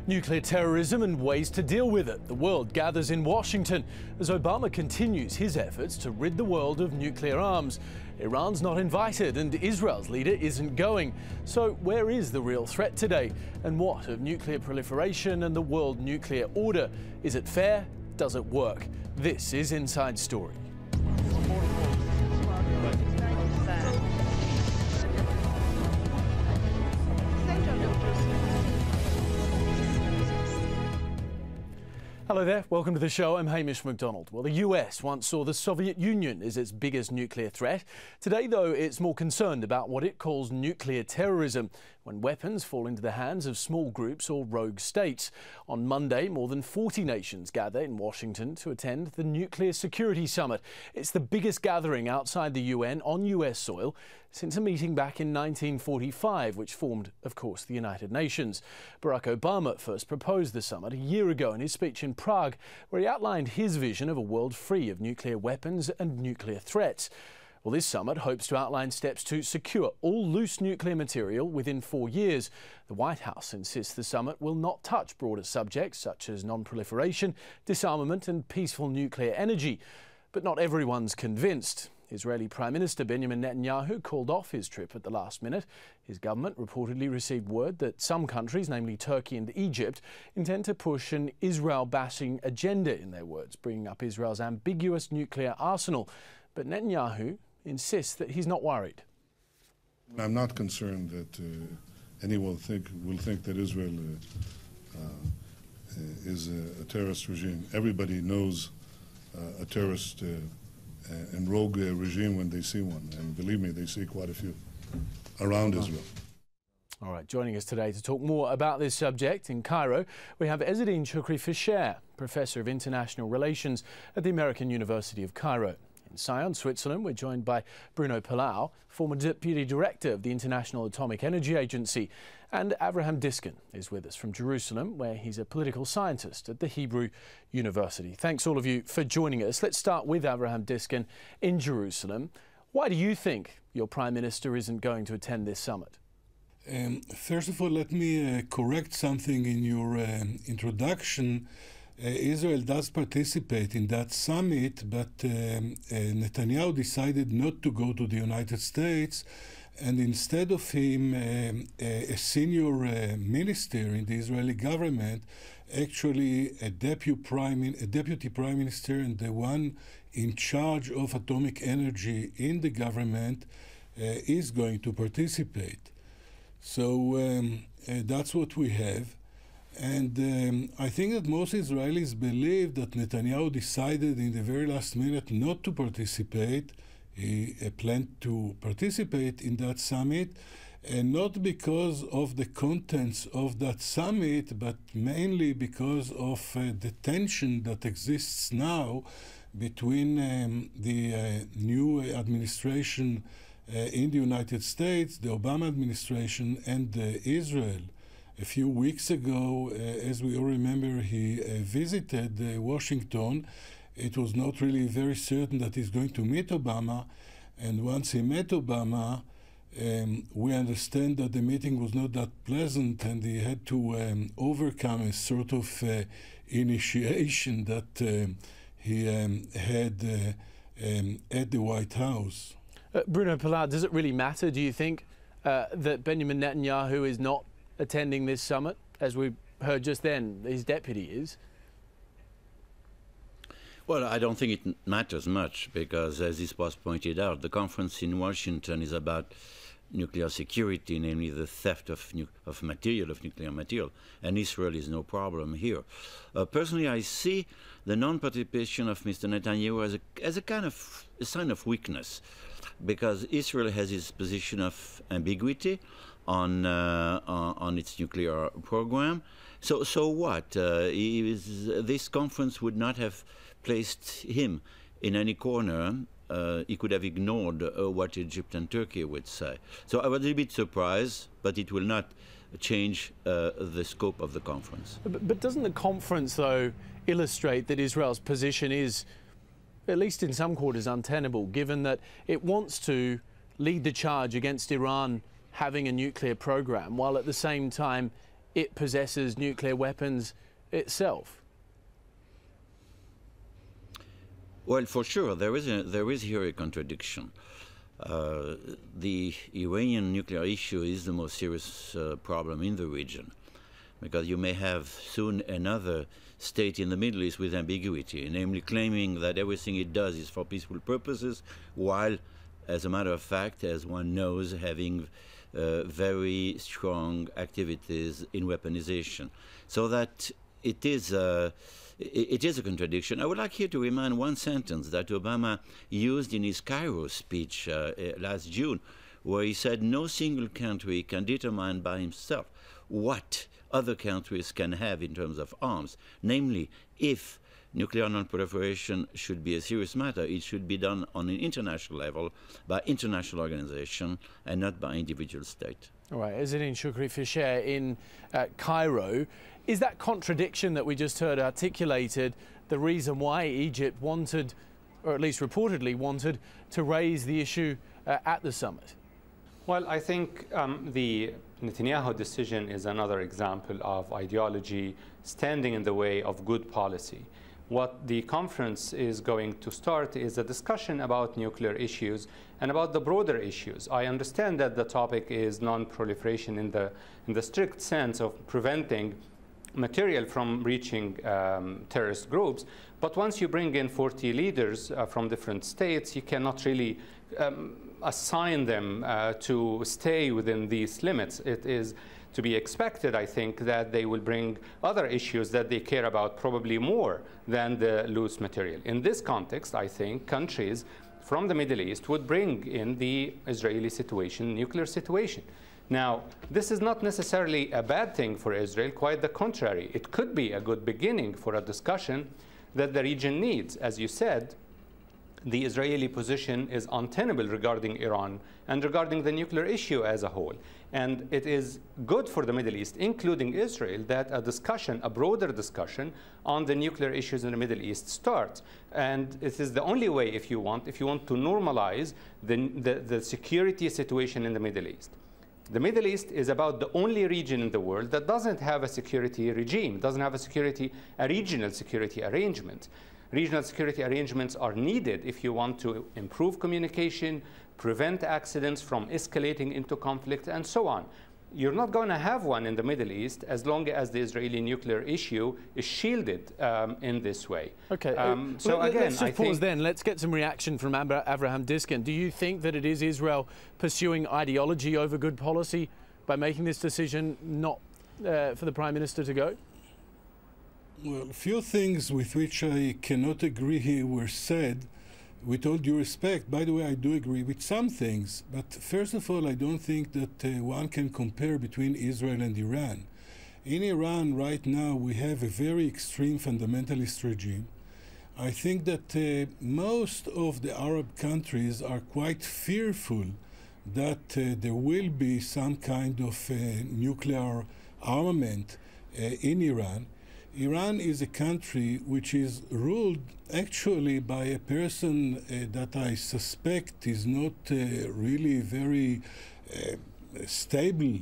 Nuclear terrorism and ways to deal with it. The world gathers in Washington as Obama continues his efforts to rid the world of nuclear arms. Iran's not invited and Israel's leader isn't going. So where is the real threat today? And what of nuclear proliferation and the world nuclear order? Is it fair? Does it work? This is Inside Story. Hello there, welcome to the show. I'm Hamish MacDonald. Well, the US once saw the Soviet Union as its biggest nuclear threat. Today, though, it's more concerned about what it calls nuclear terrorism, when weapons fall into the hands of small groups or rogue states. On Monday, more than 40 nations gather in Washington to attend the Nuclear Security Summit. It's the biggest gathering outside the UN on US soil since a meeting back in 1945, which formed, of course, the United Nations. Barack Obama first proposed the summit a year ago in his speech in Prague, where he outlined his vision of a world free of nuclear weapons and nuclear threats. Well, this summit hopes to outline steps to secure all loose nuclear material within 4 years. The White House insists the summit will not touch broader subjects such as non-proliferation, disarmament and peaceful nuclear energy. But not everyone's convinced. Israeli Prime Minister Benjamin Netanyahu called off his trip at the last minute. His government reportedly received word that some countries, namely Turkey and Egypt, intend to push an Israel-bashing agenda, in their words, bringing up Israel's ambiguous nuclear arsenal. But Netanyahu insists that he's not worried. I'm not concerned that anyone will think that Israel is a terrorist regime. Everybody knows a terrorist and rogue regime when they see one, and believe me, they see quite a few around Israel. All right, joining us today to talk more about this subject in Cairo, we have Ezzedine Chokri-Fisher, Professor of International Relations at the American University of Cairo. In Sion, Switzerland, we're joined by Bruno Palau, former Deputy Director of the International Atomic Energy Agency, and Avraham Diskin is with us from Jerusalem, where he's a political scientist at the Hebrew University. Thanks all of you for joining us. Let's start with Avraham Diskin in Jerusalem. Why do you think your Prime Minister isn't going to attend this summit? First of all, let me correct something in your introduction. Israel does participate in that summit, but Netanyahu decided not to go to the United States, and instead of him, a senior minister in the Israeli government, actually a deputy prime minister and the one in charge of atomic energy in the government, is going to participate. So that's what we have. And I think that most Israelis believe that Netanyahu decided in the very last minute not to participate. He planned to participate in that summit, and not because of the contents of that summit, but mainly because of the tension that exists now between the new administration in the United States, the Obama administration, and Israel. A few weeks ago, as we all remember, he visited Washington. It was not really very certain that he's going to meet Obama. And once he met Obama, we understand that the meeting was not that pleasant, and he had to overcome a sort of initiation that he had at the White House. Bruno Palau, does it really matter, do you think, that Benjamin Netanyahu is not attending this summit? As we heard just then, his deputy is. Well, I don't think it matters much because, as this was pointed out, the conference in Washington is about nuclear security, namely the theft of nuclear material, and Israel is no problem here. Personally, I see the non-participation of Mr. Netanyahu as a kind of a sign of weakness, because Israel has its position of ambiguity on its nuclear program. So what? This conference would not have placed him in any corner. He could have ignored what Egypt and Turkey would say. So I was a little bit surprised, but it will not change the scope of the conference. But doesn't the conference, though, illustrate that Israel's position is, at least in some quarters, untenable, given that it wants to lead the charge against Iran having a nuclear program, while at the same time it possesses nuclear weapons itself? Well, for sure, there is here a contradiction. The Iranian nuclear issue is the most serious problem in the region, because you may have soon another state in the Middle East with ambiguity, namely claiming that everything it does is for peaceful purposes, while, as a matter of fact, as one knows, having very strong activities in weaponization. So that it is a contradiction. I would like here to remind one sentence that Obama used in his Cairo speech last June, where he said no single country can determine by himself what other countries can have in terms of arms. Namely, if nuclear non-proliferation should be a serious matter, it should be done on an international level by international organization and not by individual state. All right, Ezzedine Shukri-Fisher in Cairo. Is that contradiction that we just heard articulated the reason why Egypt wanted, or at least reportedly wanted, to raise the issue at the summit? Well, I think the Netanyahu decision is another example of ideology standing in the way of good policy. What the conference is going to start is a discussion about nuclear issues and about the broader issues. I understand that the topic is non-proliferation in the strict sense of preventing material from reaching terrorist groups, but once you bring in 40 leaders from different states, you cannot really assign them to stay within these limits. It is to be expected, I think, that they will bring other issues that they care about probably more than the loose material. In this context, I think countries from the Middle East would bring in the Israeli situation, nuclear situation. Now, this is not necessarily a bad thing for Israel, quite the contrary. It could be a good beginning for a discussion that the region needs. As you said, the Israeli position is untenable regarding Iran and regarding the nuclear issue as a whole. And it is good for the Middle East, including Israel, that a discussion, a broader discussion on the nuclear issues in the Middle East starts. And it is the only way, if you want to normalize the security situation in the Middle East. The Middle East is about the only region in the world that doesn't have a security regime, doesn't have a regional security arrangement. Regional security arrangements are needed if you want to improve communication, prevent accidents from escalating into conflict, and so on. You're not going to have one in the Middle East as long as the Israeli nuclear issue is shielded in this way. Okay. So again, let's just pause then. Let's get some reaction from Avraham Diskin. Do you think that it is Israel pursuing ideology over good policy by making this decision not for the Prime Minister to go? Well, a few things with which I cannot agree here were said. With all due respect, by the way, I do agree with some things, but first of all, I don't think that one can compare between Israel and Iran. In Iran right now, we have a very extreme fundamentalist regime. I think that most of the Arab countries are quite fearful that there will be some kind of nuclear armament in Iran. Iran is a country which is ruled actually by a person that I suspect is not really very stable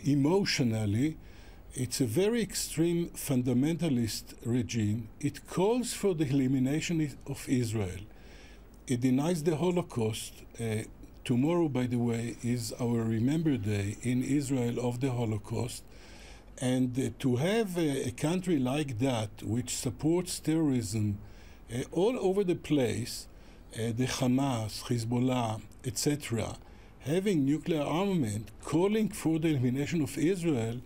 emotionally. It's a very extreme fundamentalist regime. It calls for the elimination of Israel. It denies the Holocaust. Tomorrow, by the way, is our Remember Day in Israel of the Holocaust. And to have a country like that, which supports terrorism all over the place, the Hamas, Hezbollah, etc., having nuclear armament, calling for the elimination of Israel,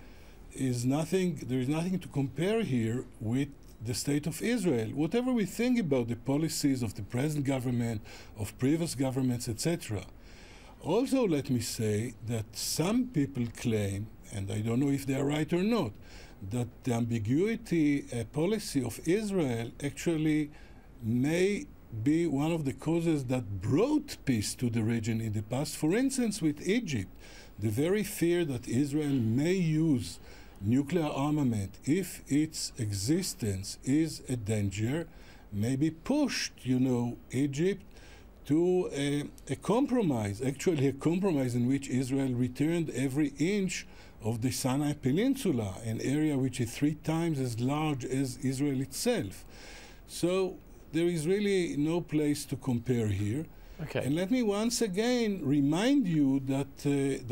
is nothing. There is nothing to compare here with the state of Israel. Whatever we think about the policies of the present government, of previous governments, etc. Also, let me say that some people claim, and I don't know if they are right or not, that the ambiguity policy of Israel actually may be one of the causes that brought peace to the region in the past. For instance, with Egypt, the very fear that Israel may use nuclear armament if its existence is a danger may be pushed, Egypt to a compromise, actually a compromise in which Israel returned every inch of the Sinai Peninsula, an area which is 3 times as large as Israel itself. So there is really no place to compare here. Okay. And let me once again remind you that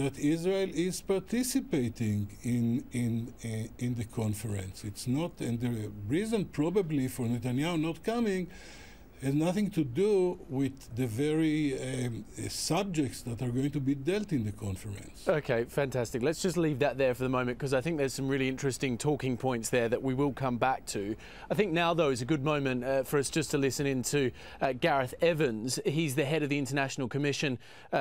that Israel is participating in the conference. It's not, and the reason probably for Netanyahu not coming has nothing to do with the very subjects that are going to be dealt in the conference. Okay, fantastic. Let's just leave that there for the moment, because I think there's some really interesting talking points there that we will come back to. I think now, though, is a good moment for us just to listen into Gareth Evans. He's the head of the International Commission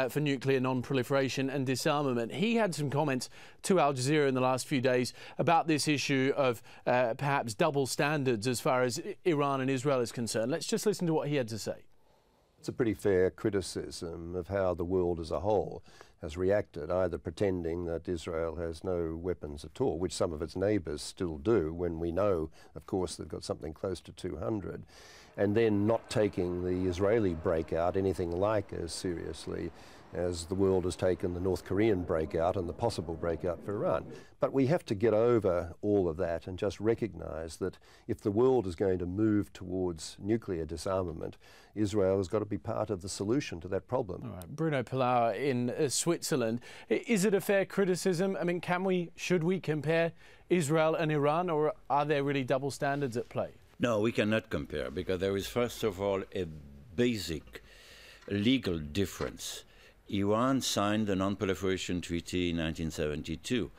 for Nuclear Non-Proliferation and Disarmament. He had some comments to Al Jazeera in the last few days about this issue of perhaps double standards as far as Iran and Israel is concerned. Let's just listen to what he had to say. It's a pretty fair criticism of how the world as a whole has reacted, either pretending that Israel has no weapons at all, which some of its neighbours still do, when we know, of course, they've got something close to 200, and then not taking the Israeli breakout anything like as seriously as the world has taken the North Korean breakout and the possible breakout for Iran. But we have to get over all of that and just recognise that if the world is going to move towards nuclear disarmament, Israel has got to be part of the solution to that problem. All right. Bruno Palauer in Switzerland. Is it a fair criticism? I mean, should we compare Israel and Iran, or are there really double standards at play? No, we cannot compare, because there is, first of all, a basic legal difference. Iran signed the Non-Proliferation Treaty in 1972.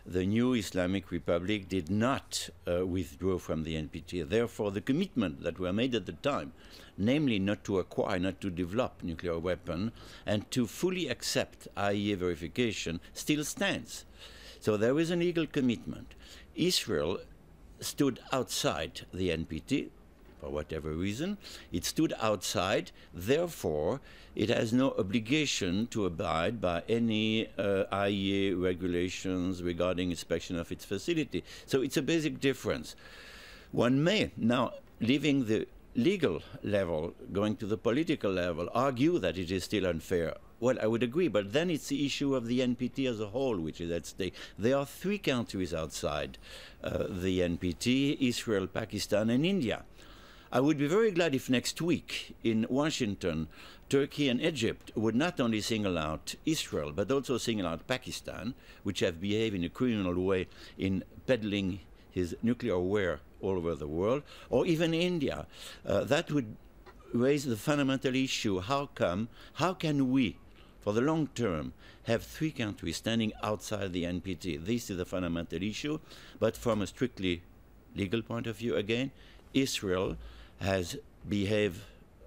The new Islamic Republic did not withdraw from the NPT. Therefore, the commitment that were made at the time, namely not to acquire, not to develop nuclear weapon, and to fully accept IAEA verification, still stands. So there is a legal commitment. Israel stood outside the NPT, for whatever reason. It stood outside, therefore it has no obligation to abide by any IAEA regulations regarding inspection of its facility. So it's a basic difference. One may, now leaving the legal level, going to the political level, argue that it is still unfair. Well, I would agree, but then it's the issue of the NPT as a whole which is at stake. There are 3 countries outside the NPT: Israel, Pakistan, and India. I would be very glad if next week in Washington, Turkey and Egypt would not only single out Israel, but also single out Pakistan, which have behaved in a criminal way in peddling his nuclear ware all over the world, or even India. That would raise the fundamental issue: how can we, for the long term, have 3 countries standing outside the NPT? This is the fundamental issue. But from a strictly legal point of view, again, Israel has behaved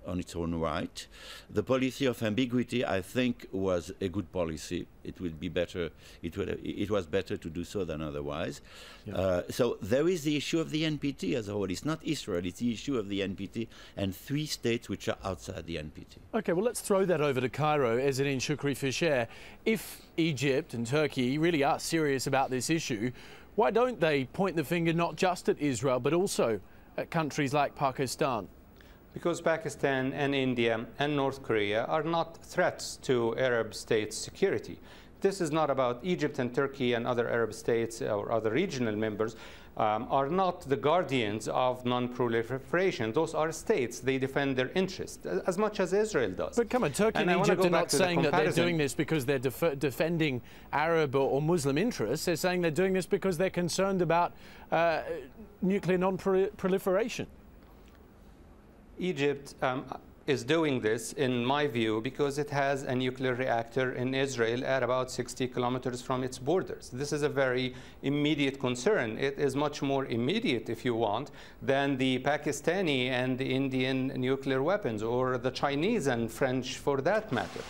on its own right. The policy of ambiguity, I think, was a good policy. It would be better. It was better to do so than otherwise. Yeah. So there is the issue of the NPT as a whole. It's not Israel. It's the issue of the NPT and 3 states which are outside the NPT. Okay, well, let's throw that over to Cairo. Ezzedine Shukri-Fisher, if Egypt and Turkey really are serious about this issue, why don't they point the finger not just at Israel, but also at countries like Pakistan? Because Pakistan and India and North Korea are not threats to Arab states' security. This is not about Egypt and Turkey and other Arab states or other regional members are not the guardians of non-proliferation. Those are states. They defend their interests as much as Israel does. But come on, Turkey and Egypt are not saying that they're doing this because they're defending Arab or Muslim interests. They're saying they're doing this because they're concerned about nuclear non-proliferation. Egypt is doing this, in my view, because it has a nuclear reactor in Israel at about 60 kilometers from its borders. This is a very immediate concern. It is much more immediate, if you want, than the Pakistani and the Indian nuclear weapons, or the Chinese and French for that matter.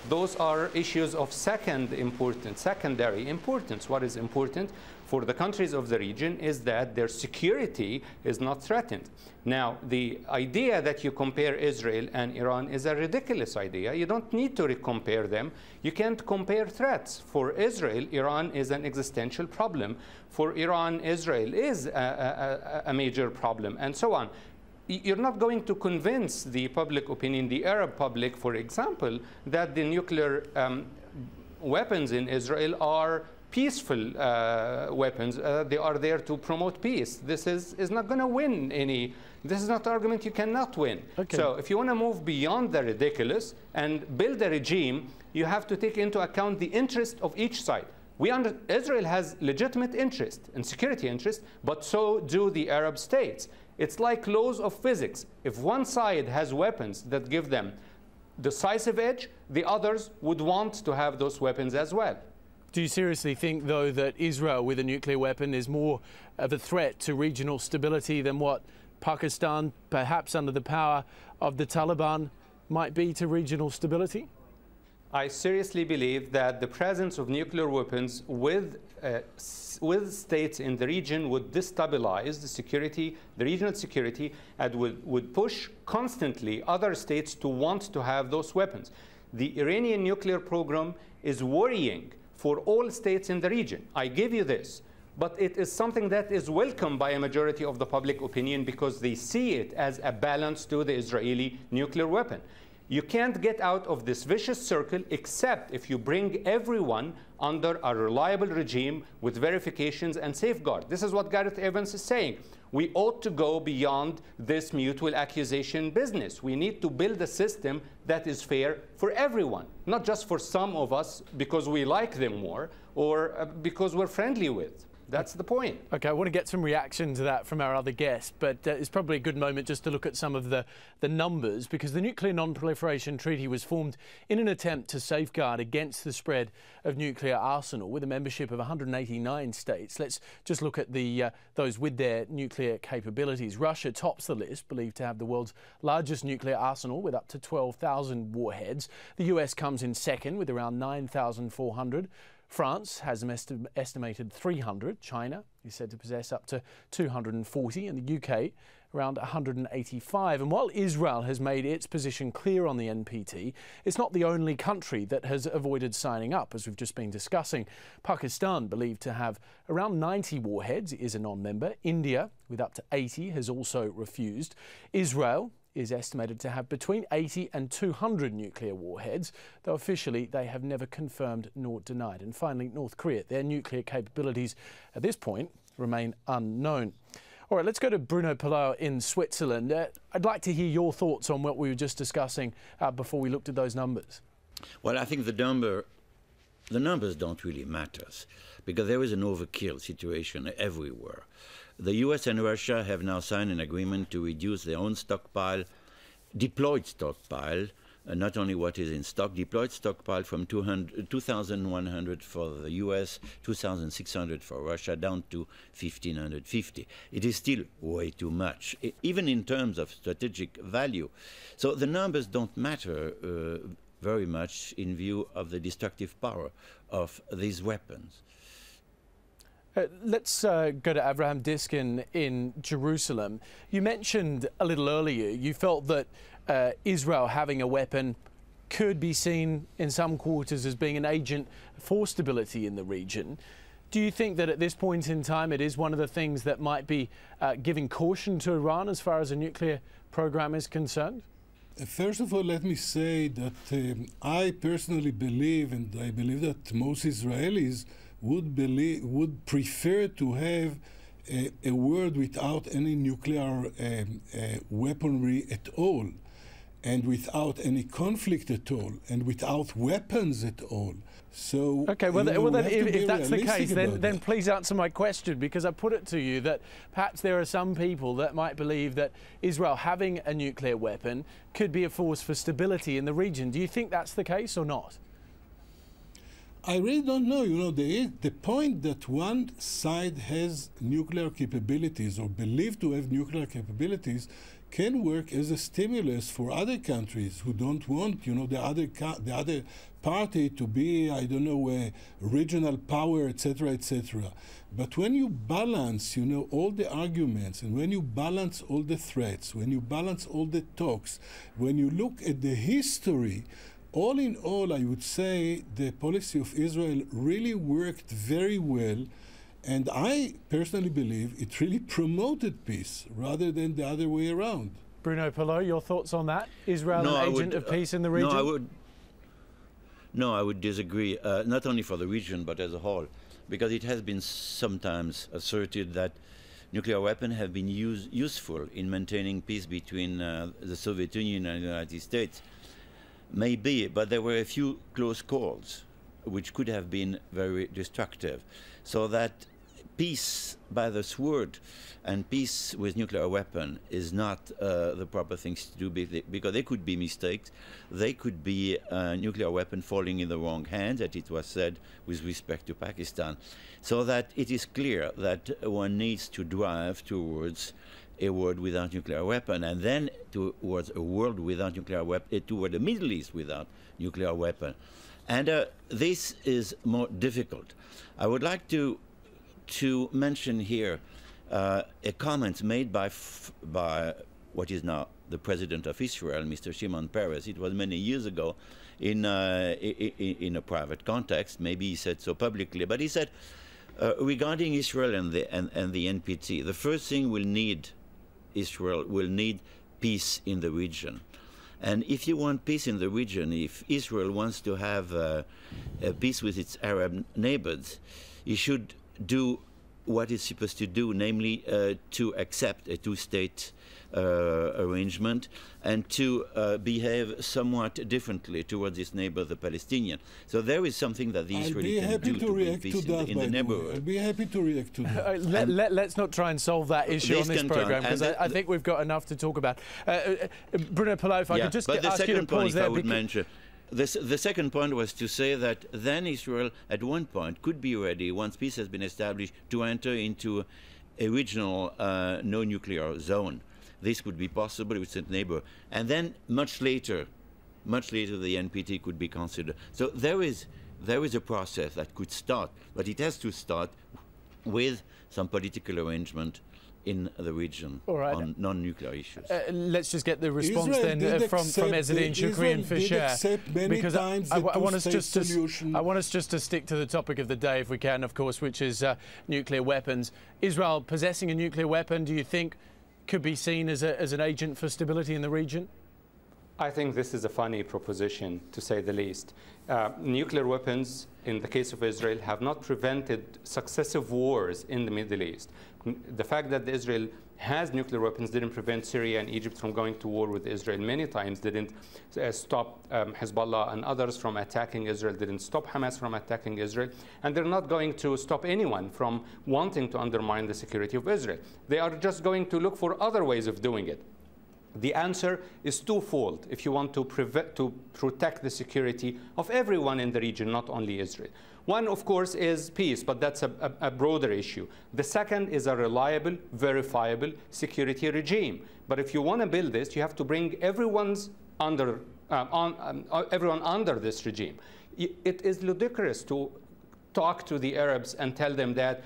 Those are issues of secondary importance. What is important for the countries of the region is that their security is not threatened. Now, the idea that you compare Israel and Iran is a ridiculous idea. You don't need to compare them. You can't compare threats. For Israel, Iran is an existential problem. For Iran, Israel is a major problem, and so on. You're not going to convince the public opinion, the Arab public, for example, that the nuclear weapons in Israel are peaceful weapons. They are there to promote peace. This is not going to win any. This is not an argument you cannot win. Okay. So if you want to move beyond the ridiculous and build a regime, you have to take into account the interest of each side. Israel has legitimate interest and security interest, but so do the Arab states. It's like laws of physics. If one side has weapons that give them decisive edge, the others would want to have those weapons as well. Do you seriously think, though, that Israel with a nuclear weapon is more of a threat to regional stability than what Pakistan, perhaps under the power of the Taliban, might be to regional stability? I seriously believe that the presence of nuclear weapons with states in the region would destabilize the security, the regional security, and would push constantly other states to want to have those weapons. The Iranian nuclear program is worrying for all states in the region. I give you this. But it is something that is welcomed by a majority of the public opinion because they see it as a balance to the Israeli nuclear weapon. You can't get out of this vicious circle except if you bring everyone under a reliable regime with verifications and safeguards. This is what Gareth Evans is saying. We ought to go beyond this mutual accusation business. We need to build a system that is fair for everyone, not just for some of us because we like them more or because we're friendly with. That's the point. OK, I want to get some reaction to that from our other guests, but it's probably a good moment just to look at some of the numbers, because the Nuclear Non-Proliferation Treaty was formed in an attempt to safeguard against the spread of nuclear arsenal with a membership of 189 states. Let's just look at those with their nuclear capabilities. Russia tops the list, believed to have the world's largest nuclear arsenal with up to 12,000 warheads. The US comes in second with around 9,400. France has an estimated 300. China is said to possess up to 240, and the UK around 185. And while Israel has made its position clear on the NPT, it's not the only country that has avoided signing up, as we've just been discussing. Pakistan, believed to have around 90 warheads, is a non-member. India, with up to 80, has also refused. Israel is estimated to have between 80 and 200 nuclear warheads, though officially they have never confirmed nor denied. And finally, North Korea. Their nuclear capabilities at this point remain unknown. All right, let's go to Bruno Palau in Switzerland. I'd like to hear your thoughts on what we were just discussing before we looked at those numbers. Well, I think the numbers don't really matter, because there is an overkill situation everywhere. The US and Russia have now signed an agreement to reduce their own stockpile, deployed stockpile, not only what is in stock, deployed stockpile from 2,100 for the US, 2,600 for Russia, down to 1,550. It is still way too much, even in terms of strategic value. So the numbers don't matter very much in view of the destructive power of these weapons. Let's go to Avraham Diskin in Jerusalem. You mentioned a little earlier you felt that Israel having a weapon could be seen in some quarters as being an agent for stability in the region. Do you think that at this point in time it is one of the things that might be giving caution to Iran as far as a nuclear program is concerned? First of all, let me say that I personally believe, and I believe that most Israelis would prefer to have a world without any nuclear weaponry at all, and without any conflict at all, and without weapons at all. So, okay, well, if that's the case, then please answer my question, because I put it to you that perhaps there are some people that might believe that Israel having a nuclear weapon could be a force for stability in the region. Do you think that's the case or not? I really don't know. You know, the point that one side has nuclear capabilities or believed to have nuclear capabilities can work as a stimulus for other countries who don't want, you know, the other party to be, I don't know, a regional power, etc., etc. But when you balance, you know, all the arguments, and when you balance all the threats, when you balance all the talks, when you look at the history, all in all, I would say the policy of Israel really worked very well, and I personally believe it really promoted peace rather than the other way around. Bruno Palau, your thoughts on that? Israel an agent of peace in the region? No, I would disagree, not only for the region but as a whole. because it has been sometimes asserted that nuclear weapons have been useful in maintaining peace between the Soviet Union and the United States. Maybe, but there were a few close calls which could have been very destructive. So that peace by the sword and peace with nuclear weapon is not the proper things to do, because there could be mistakes. They could be a nuclear weapon falling in the wrong hands, as it was said with respect to Pakistan. So that it is clear that one needs to drive towards a world without nuclear weapon, and then towards a world without nuclear weapon, toward the Middle East without nuclear weapon. And this is more difficult. I would like to mention here a comment made by what is now the President of Israel, Mr. Shimon Peres. It was many years ago in a private context. Maybe he said so publicly, but he said, regarding Israel and the NPT, the first thing Israel will need peace in the region. And if you want peace in the region, if Israel wants to have a peace with its Arab neighbors, it should do what it's supposed to do, namely to accept a two-state arrangement and to behave somewhat differently towards its neighbor, the Palestinian. So there is something that the Israeli can do to bring peace in the neighborhood. I'll be happy to react to that. Let's not try and solve that issue on this program, because I think we've got enough to talk about. Bruno Pallot, if I could just ask you to pause there. I would mention, the second point was to say that then Israel, at one point, could be ready, once peace has been established, to enter into a regional no-nuclear zone. This could be possible with its neighbor. And then much later, the NPT could be considered. So there is a process that could start, but it has to start with some political arrangement in the region on non-nuclear issues. Let's just get the response then from Ezzedine Shukri and Fischer, because I want us just to stick to the topic of the day, if we can, of course, which is nuclear weapons. Israel possessing a nuclear weapon, do you think could be seen as an agent for stability in the region? I think this is a funny proposition, to say the least. Nuclear weapons, in the case of Israel, have not prevented successive wars in the Middle East. The fact that Israel has nuclear weapons didn't prevent Syria and Egypt from going to war with Israel many times, didn't stop Hezbollah and others from attacking Israel, didn't stop Hamas from attacking Israel, and they're not going to stop anyone from wanting to undermine the security of Israel. They are just going to look for other ways of doing it. The answer is twofold if you want to protect the security of everyone in the region, not only Israel. One, of course, is peace, but that's a broader issue. The second is a reliable, verifiable security regime. But if you want to build this, you have to bring everyone under this regime. It is ludicrous to talk to the Arabs and tell them that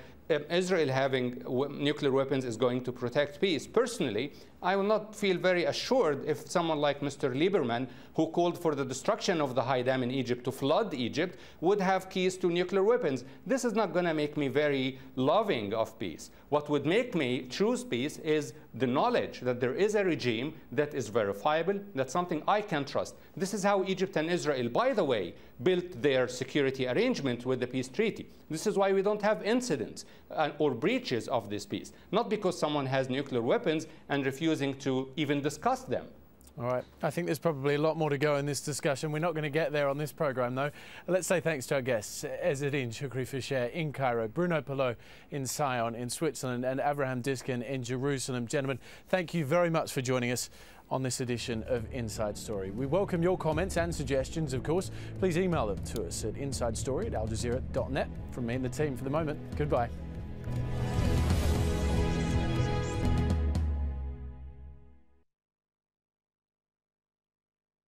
Israel having nuclear weapons is going to protect peace. Personally, I will not feel very assured if someone like Mr. Lieberman, who called for the destruction of the high dam in Egypt to flood Egypt, would have keys to nuclear weapons. This is not going to make me very loving of peace. What would make me choose peace is the knowledge that there is a regime that is verifiable, that's something I can trust. This is how Egypt and Israel, by the way, built their security arrangement with the peace treaty. This is why we don't have incidents or breaches of this peace. Not because someone has nuclear weapons and refusing to even discuss them. All right. I think there's probably a lot more to go in this discussion. We're not going to get there on this programme, though. Let's say thanks to our guests, Ezzedine Shukri Fischer in Cairo, Bruno Pallot in Sion in Switzerland, and Avraham Diskin in Jerusalem. Gentlemen, thank you very much for joining us on this edition of Inside Story. We welcome your comments and suggestions, of course. Please email them to us at insidestory@aljazeera.net. From me and the team for the moment, goodbye.